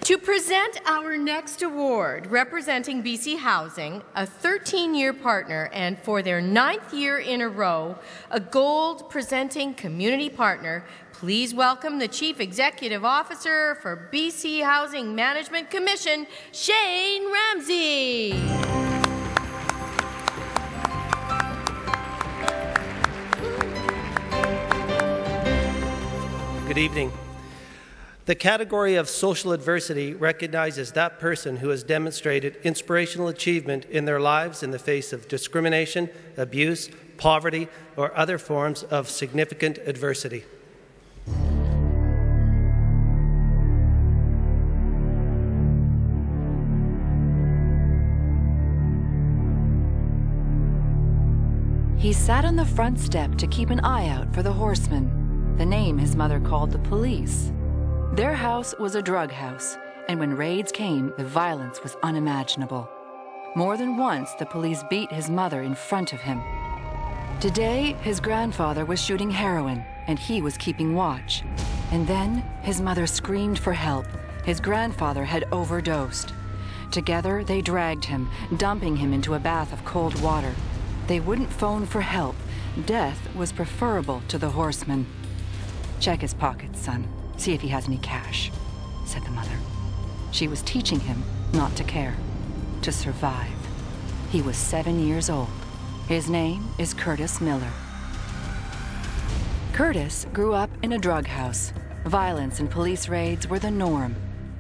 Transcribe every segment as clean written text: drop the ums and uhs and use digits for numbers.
To present our next award, representing BC Housing, a 13-year partner, and for their 9th year in a row, a gold presenting community partner, please welcome the Chief Executive Officer for BC Housing Management Commission, Shane Ramsey. Good evening. The category of social adversity recognizes that person who has demonstrated inspirational achievement in their lives in the face of discrimination, abuse, poverty, or other forms of significant adversity. He sat on the front step to keep an eye out for the horsemen, the name his mother called the police. Their house was a drug house, and when raids came, the violence was unimaginable. More than once, the police beat his mother in front of him. Today, his grandfather was shooting heroin, and he was keeping watch. And then, his mother screamed for help. His grandfather had overdosed. Together, they dragged him, dumping him into a bath of cold water. They wouldn't phone for help. Death was preferable to the horsemen. "Check his pockets, son. See if he has any cash," said the mother. She was teaching him not to care, to survive. He was 7 years old. His name is Curtis Miller. Curtis grew up in a drug house. Violence and police raids were the norm.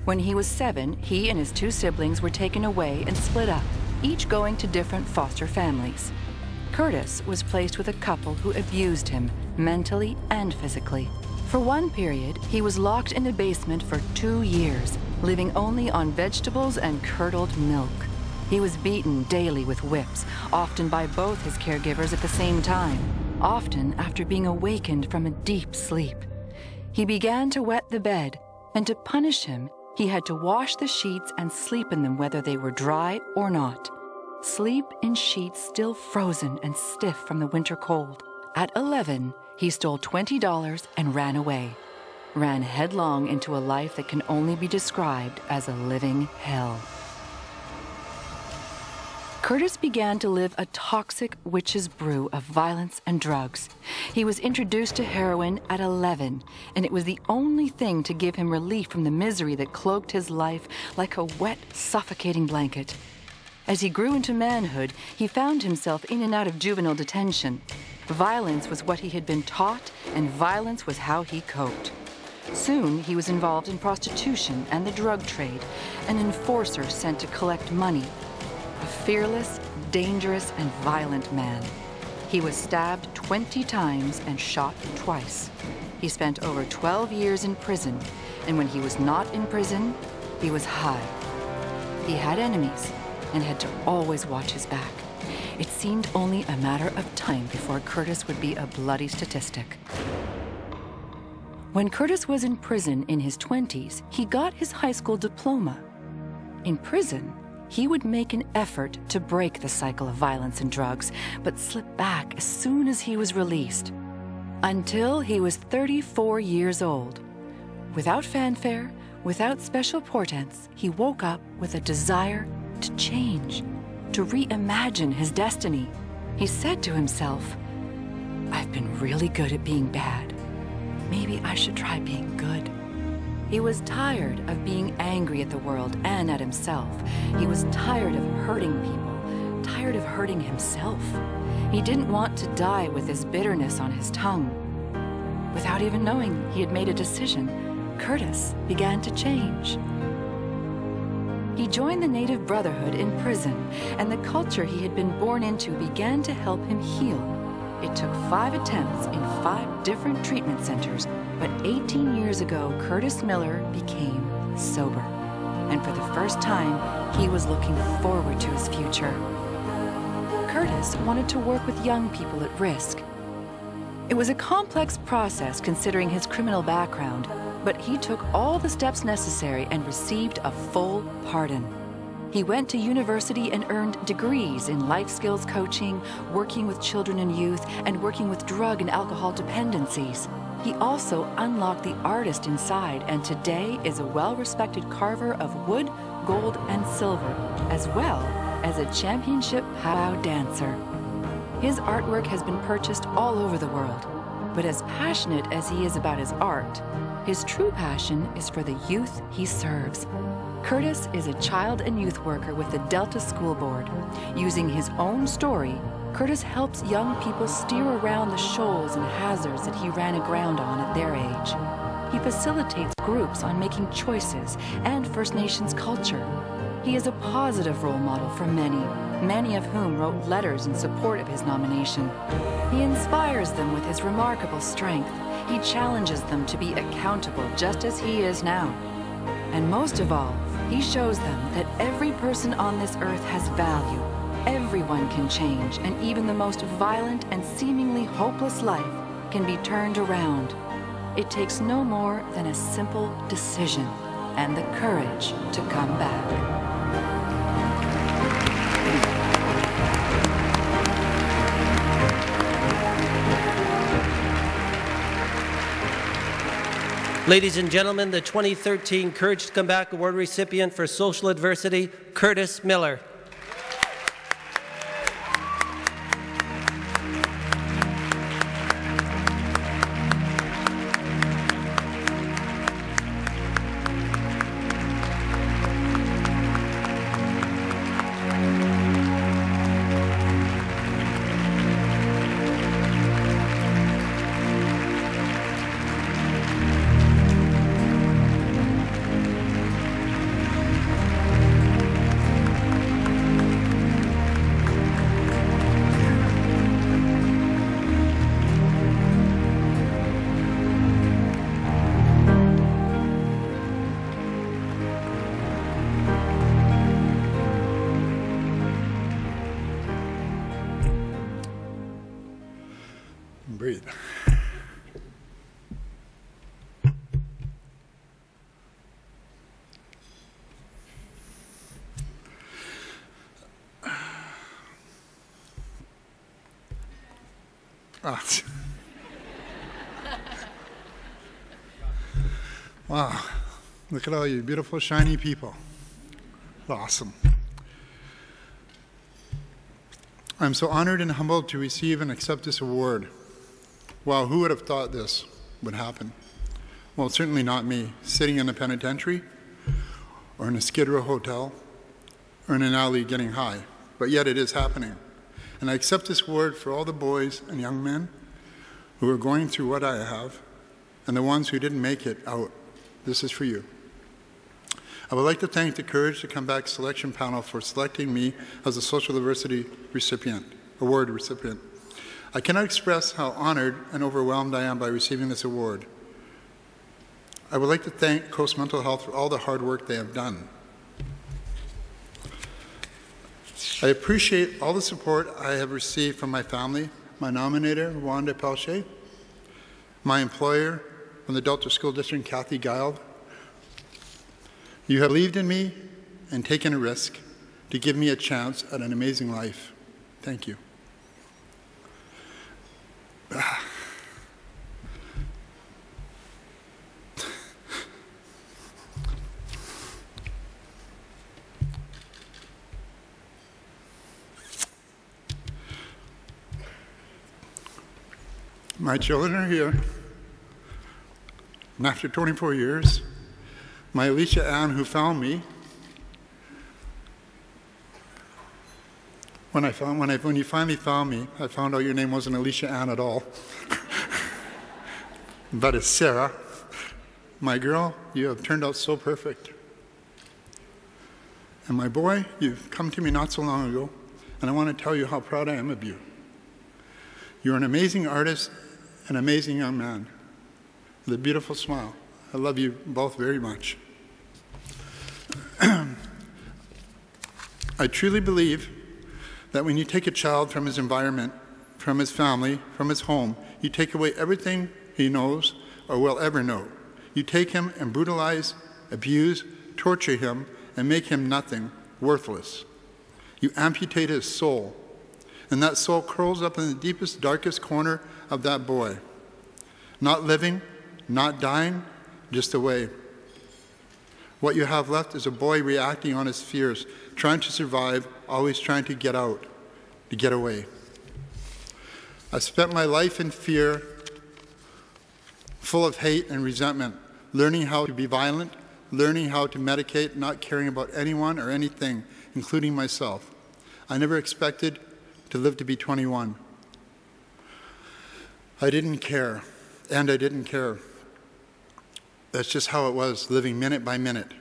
When he was 7, he and his 2 siblings were taken away and split up, each going to different foster families. Curtis was placed with a couple who abused him, mentally and physically. For one period, he was locked in a basement for 2 years, living only on vegetables and curdled milk. He was beaten daily with whips, often by both his caregivers at the same time, often after being awakened from a deep sleep. He began to wet the bed, and to punish him, he had to wash the sheets and sleep in them whether they were dry or not. Sleep in sheets still frozen and stiff from the winter cold. At 11, he stole $20 and ran away. Ran headlong into a life that can only be described as a living hell. Curtis began to live a toxic witch's brew of violence and drugs. He was introduced to heroin at 11, and it was the only thing to give him relief from the misery that cloaked his life like a wet, suffocating blanket. As he grew into manhood, he found himself in and out of juvenile detention. Violence was what he had been taught, and violence was how he coped. Soon, he was involved in prostitution and the drug trade, an enforcer sent to collect money. A fearless, dangerous, and violent man. He was stabbed 20 times and shot twice. He spent over 12 years in prison, and when he was not in prison, he was high. He had enemies and had to always watch his back. It seemed only a matter of time before Curtis would be a bloody statistic. When Curtis was in prison in his 20s, he got his high school diploma. In prison, he would make an effort to break the cycle of violence and drugs, but slip back as soon as he was released. Until he was 34 years old. Without fanfare, without special portents, he woke up with a desire to change, to reimagine his destiny. He said to himself, "I've been really good at being bad. Maybe I should try being good." He was tired of being angry at the world and at himself. He was tired of hurting people, tired of hurting himself. He didn't want to die with this bitterness on his tongue. Without even knowing he had made a decision, Curtis began to change. He joined the Native Brotherhood in prison, and the culture he had been born into began to help him heal. It took 5 attempts in 5 different treatment centers, but 18 years ago, Curtis Miller became sober. And for the first time, he was looking forward to his future. Curtis wanted to work with young people at risk. It was a complex process considering his criminal background, but he took all the steps necessary and received a full pardon. He went to university and earned degrees in life skills coaching, working with children and youth, and working with drug and alcohol dependencies. He also unlocked the artist inside and today is a well-respected carver of wood, gold, and silver, as well as a championship powwow dancer. His artwork has been purchased all over the world, but as passionate as he is about his art, his true passion is for the youth he serves. Curtis is a child and youth worker with the Delta School Board. Using his own story, Curtis helps young people steer around the shoals and hazards that he ran aground on at their age. He facilitates groups on making choices and First Nations culture. He is a positive role model for many of whom wrote letters in support of his nomination. He inspires them with his remarkable strength. He challenges them to be accountable just as he is now. And most of all, he shows them that every person on this earth has value. Everyone can change, and even the most violent and seemingly hopeless life can be turned around. It takes no more than a simple decision and the courage to come back. Ladies and gentlemen, the 2013 Courage to Come Back Award recipient for social adversity, Curtis Miller. Breathe. Wow, look at all you beautiful, shiny people. Awesome. I'm so honored and humbled to receive and accept this award. Wow, who would have thought this would happen? Well, certainly not me, sitting in a penitentiary, or in a Skid Row hotel, or in an alley getting high. But yet it is happening. And I accept this award for all the boys and young men who are going through what I have, and the ones who didn't make it out. This is for you. I would like to thank the Courage to Come Back selection panel for selecting me as a social adversity award recipient. I cannot express how honored and overwhelmed I am by receiving this award. I would like to thank Coast Mental Health for all the hard work they have done. I appreciate all the support I have received from my family, my nominator, Wanda Pelche, my employer from the Delta School District, Kathy Guild. You have believed in me and taken a risk to give me a chance at an amazing life. Thank you. My children are here, and after 24 years, my Alicia Ann, who found me, when you finally found me, I found out your name wasn't Alicia Ann at all, but it's Sarah. My girl, you have turned out so perfect. And my boy, you've come to me not so long ago, and I want to tell you how proud I am of you. You're an amazing artist, an amazing young man, with a beautiful smile. I love you both very much. I truly believe that when you take a child from his environment, from his family, from his home, you take away everything he knows or will ever know. You take him and brutalize, abuse, torture him, and make him nothing, worthless. You amputate his soul, and that soul curls up in the deepest, darkest corner of that boy. Not living, not dying, just away. What you have left is a boy reacting on his fears, trying to survive, always trying to get out, to get away. I spent my life in fear, full of hate and resentment, learning how to be violent, learning how to medicate, not caring about anyone or anything, including myself. I never expected to live to be 21. I didn't care, and I didn't care. That's just how it was, living minute by minute.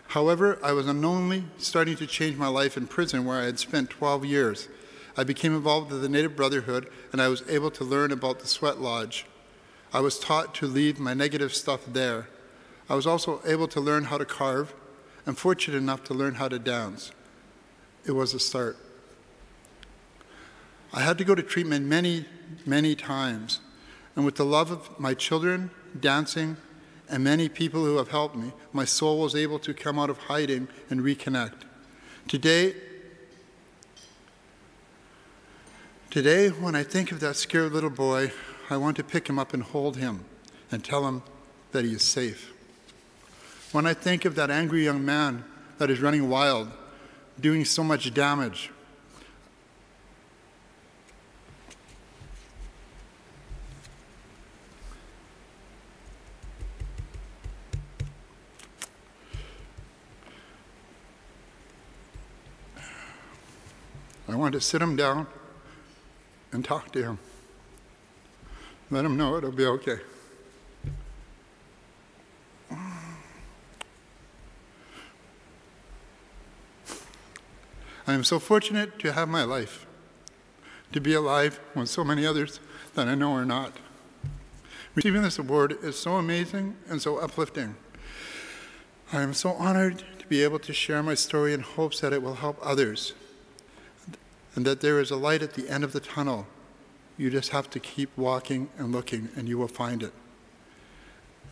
However, I was unknowingly starting to change my life in prison where I had spent 12 years. I became involved with the Native Brotherhood, and I was able to learn about the Sweat Lodge. I was taught to leave my negative stuff there. I was also able to learn how to carve, and fortunate enough to learn how to dance. It was a start. I had to go to treatment many, many times, and with the love of my children, dancing, and many people who have helped me, my soul was able to come out of hiding and reconnect. Today, when I think of that scared little boy, I want to pick him up and hold him and tell him that he is safe. When I think of that angry young man that is running wild, doing so much damage, I want to sit him down and talk to him. Let him know it'll be okay. I am so fortunate to have my life, to be alive when so many others that I know are not. Receiving this award is so amazing and so uplifting. I am so honored to be able to share my story in hopes that it will help others and that there is a light at the end of the tunnel. You just have to keep walking and looking, and you will find it.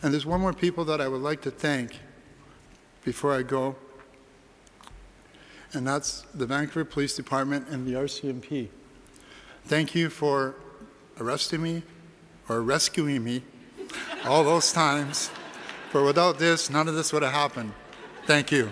And there's one more people that I would like to thank before I go, and that's the Vancouver Police Department and the RCMP. Thank you for arresting me or rescuing me all those times, for without this, none of this would have happened. Thank you.